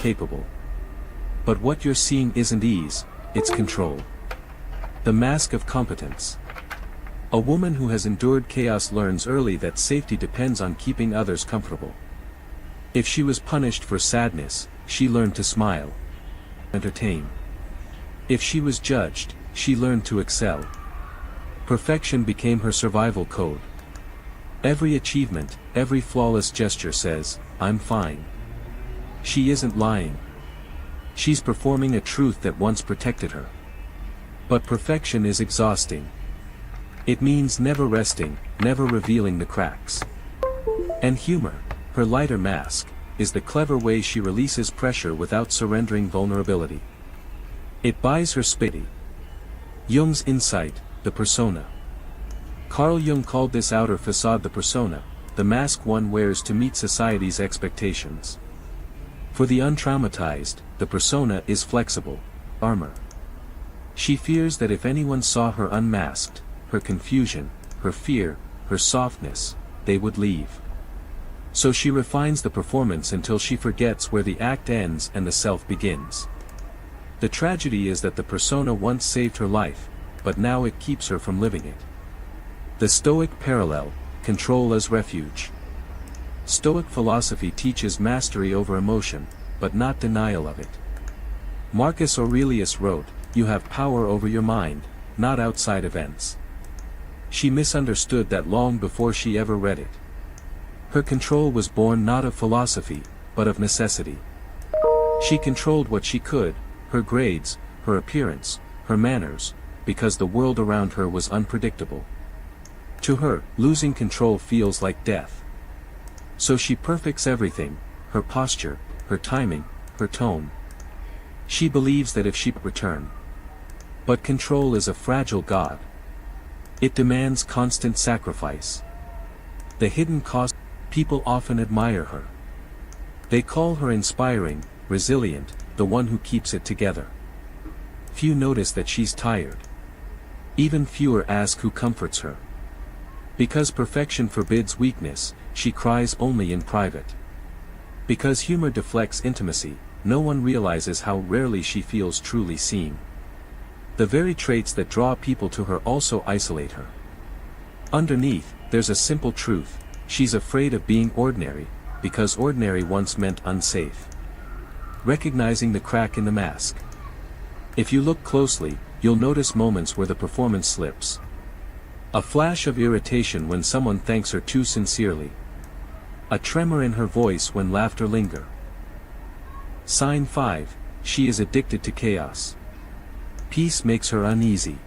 capable. But what you're seeing isn't ease, it's control. The mask of competence. A woman who has endured chaos learns early that safety depends on keeping others comfortable. If she was punished for sadness, she learned to smile, entertain. If she was judged, she learned to excel. Perfection became her survival code. Every achievement, every flawless gesture says, "I'm fine." She isn't lying. She's performing a truth that once protected her. But perfection is exhausting. It means never resting, never revealing the cracks. And humor, her lighter mask, is the clever way she releases pressure without surrendering vulnerability. It buys her space. Jung's insight, the persona. Carl Jung called this outer facade the persona, the mask one wears to meet society's expectations. For the untraumatized, the persona is flexible, armor. She fears that if anyone saw her unmasked, her confusion, her fear, her softness, they would leave. So she refines the performance until she forgets where the act ends and the self begins. The tragedy is that the persona once saved her life, but now it keeps her from living it. The Stoic parallel, control as refuge. Stoic philosophy teaches mastery over emotion, but not denial of it. Marcus Aurelius wrote, "You have power over your mind, not outside events." She misunderstood that long before she ever read it. Her control was born not of philosophy, but of necessity. She controlled what she could, her grades, her appearance, her manners, because the world around her was unpredictable. To her, losing control feels like death. So she perfects everything, her posture, her timing, her tone. She believes that if she return. But control is a fragile god. It demands constant sacrifice. The hidden cost. People often admire her. They call her inspiring, resilient, the one who keeps it together. Few notice that she's tired. Even fewer ask who comforts her. Because perfection forbids weakness, she cries only in private. Because humor deflects intimacy, no one realizes how rarely she feels truly seen. The very traits that draw people to her also isolate her. Underneath, there's a simple truth. She's afraid of being ordinary, because ordinary once meant unsafe. Recognizing the crack in the mask. If you look closely, you'll notice moments where the performance slips. A flash of irritation when someone thanks her too sincerely. A tremor in her voice when laughter lingers. Sign 5, she is addicted to chaos. Peace makes her uneasy.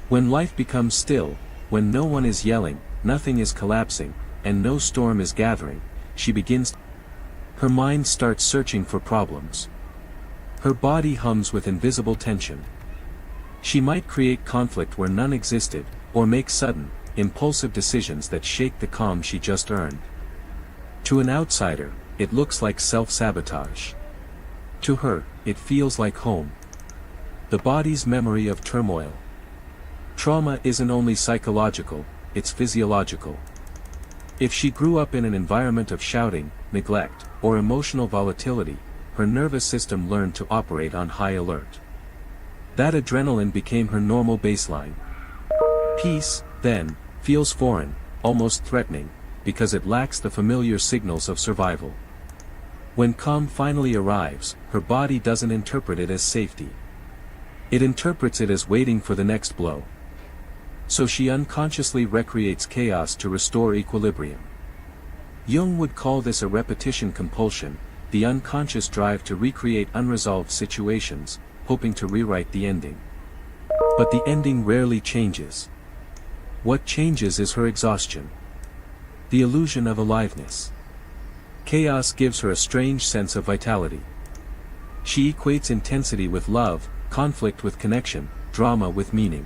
When life becomes still, when no one is yelling, nothing is collapsing, and no storm is gathering, she begins. Her mind starts searching for problems. Her body hums with invisible tension. She might create conflict where none existed, or make sudden, impulsive decisions that shake the calm she just earned. To an outsider, it looks like self-sabotage. To her, it feels like home. The body's memory of turmoil. Trauma isn't only psychological, it's physiological. If she grew up in an environment of shouting, neglect, or emotional volatility, her nervous system learned to operate on high alert. That adrenaline became her normal baseline. Peace, then, feels foreign, almost threatening, because it lacks the familiar signals of survival. When calm finally arrives, her body doesn't interpret it as safety. It interprets it as waiting for the next blow. So she unconsciously recreates chaos to restore equilibrium. Jung would call this a repetition compulsion, the unconscious drive to recreate unresolved situations, hoping to rewrite the ending. But the ending rarely changes. What changes is her exhaustion. The illusion of aliveness. Chaos gives her a strange sense of vitality. She equates intensity with love, conflict with connection, drama with meaning.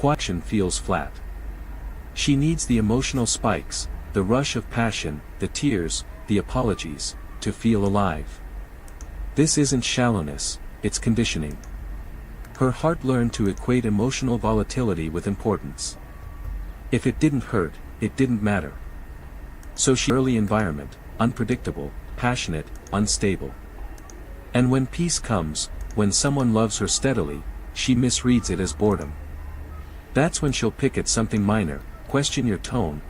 Action feels flat. She needs the emotional spikes, the rush of passion, the tears, the apologies, to feel alive. This isn't shallowness, it's conditioning. Her heart learned to equate emotional volatility with importance. If it didn't hurt, it didn't matter. So she early environment, unpredictable, passionate, unstable. And when peace comes, when someone loves her steadily, she misreads it as boredom. That's when she'll pick at something minor, question your tone,